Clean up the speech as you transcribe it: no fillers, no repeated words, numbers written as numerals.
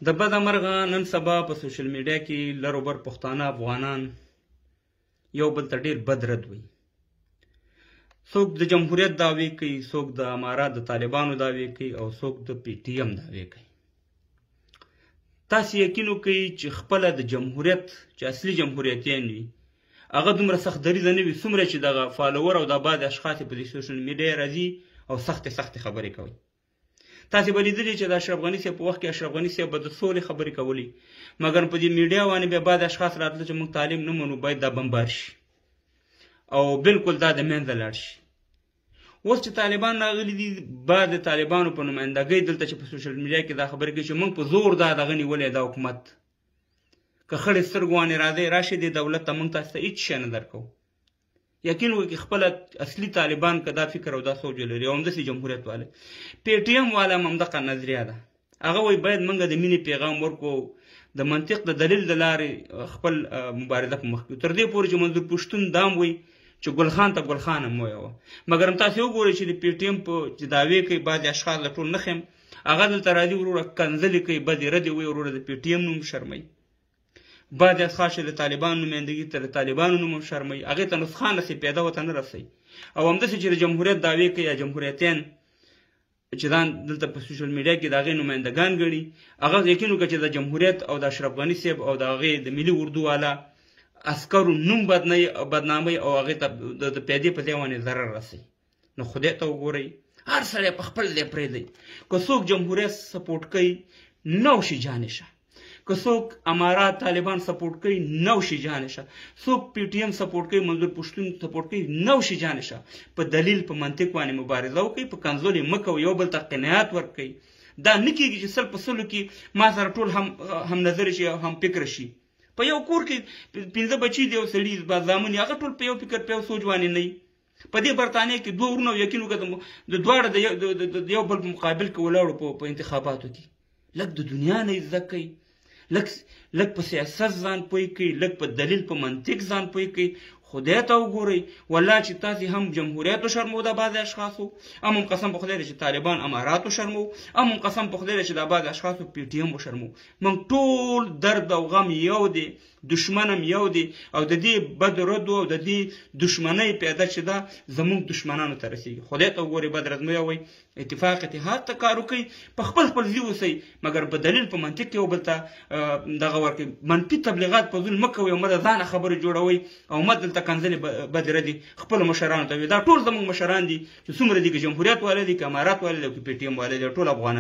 د بده مرغه نن سبا په سوشل میډیا کې لروبر پښتانه افغانان یو بل ته ډېر بد رد وایي. څوک د جمهوریت دعوې کوي، څوک د امارات د طالبانو دعوې کوي، او څوک د پی ټی ایم دعوې کوي. تاسې یقین وکړئ چې خپله د جمهوریت چې اصلي جمهوریتیان وي هغه دومره سخت دریځه نه وي څومره چې دغه فالوور او د بعضې اشخاص په دې سوشل میډیا راځي او سختې خبرې کوي. تاسې به لیدلي چې د اشرف غني صاحب په وخت کې اشرف غني صاحب به د سولې خبرې کولې، مګر په دې میډیا باندې بیا بعضې اشخاص راتله چې موږ تعلیم نه منو، باید دا بمبار شي او بالکل دا د منځه لاړ شي. اوس چې طالبان راغلي دي، بعض د طالبانو په نمایندګۍ دلته چې په سوشل میډیا کې دا خبرې کوي چې موږ په زور دا دغه نیولی دا حکومت، که خړې سترګو باندې راځئ راشئ دې دولت ته، موږ تاسو ته هېڅ شی نه درکوو. یقین وکړئ خپله اصلي طالبان که دا فکر او دا سوچ ولري او همداسې جمهوریت والا پی ټي ایم والا هم همدغه نظریه ده. هغه وایي باید موږ د مینې پیغام ورکړو، د منطق د دلیل د لارې خپل مبارزه په مخ کړو، تر دې پورې چې منظور پښتون دا هم وایي چې ګلخان ته ګلخان هم وویوه. مګر هم تاسې وګورئ چې د پی ټي ایم په چې دعوې کوي بعضې اشخاص له ټول نه ښیم، هغه دلته راځي وروره کنځلې کوي، بدې ردې وایي، وروره د پی ټي ایم نوم شرموي. بعضې اشخاص چې د طالبانو نمایندګي ته د طالبانو نوم هم شرموي، هغې ته نسخان نصیبېده ورته نه رسوي. او همداسې چې د جمهوریت دعوې کوي یا جمهوریتیان چې ځان دلته په سوشل میډیا کې د هغې نمایندګان ګڼي، هغه یقین وکړه چې د جمهوریت او د اشرف غني صاحب او د هغې د ملي اردو والا عسکرو نوم بدناموي او هغې ته د پیدې په ځای باندې ضرر رسوي. نو خدای ته وګورئ، هر سړی په خپل ځای پرېږدئ. که څوک جمهوریت سپورټ کوي نوشي جانې شه، که څوک امارات طالبان سپورټ کوي نوشي جانې شه، څوک پی ټي ایم سپورټ کوي، منظور پښتون سپورټ کوي نوشي جانې شه. په دلیل په منطق باندې مبارزه وکړئ، په کنځلې مه کوئ، یو بل ته قناعت ورکړئ. دا نه کېږي چې سل په سلو کې ما سره ټول هم نظر شي او هم فکر شي. په یو کور کې 5 بچي دي او سړي زامن هغه ټول په یو فکر په یو سوچ باندې نه وي. په دې برطانیه کې 2 ورونه یقین وکړه د دواړه د یو بل په مقابل کې ولاړو په انتخاباتو کې. لږ د دنیا نه زده کوئ، لږ په سیاست ځان پوه کړئ، لږ په دلیل په منطق ځان پوه کړئ. خدای ته وګورئ، والله چې تاسې هم جمهوریت وشرمو د بعضې اشخاصو، هم قسم په خدای دی چې طالبان امارات وشرمو، هم قسم په خدای دی چې د بعضې اشخاصو پی ټي ایم وشرمو. موږ ټول درد او غم یو دی، دشمن هم یو دی، او د دې بد ردو او د دې دشمنۍ پیدا چې ده زموږ دشمنانو ته رسېږي. خدای ته وګورئ، بد رد مه یوئ، اتفاق اتحاد ته کار وکړئ، په خپل ځي اوسئ، مګر په دلیل په منطق کې یو بل ته دغه ورکړئ. منفي تبلیغات په ځول مه کوئ او مه د ځانه خبرې جوړوئ او مه دلته کنځلې بدې ردې خپلو مشرانو ته وي. دا ټول زموږ مشران دي چې څومره دي، که جمهوریت والا دي، که امارات والا دي، که پی ټي ایم والا دي، ټول افغانان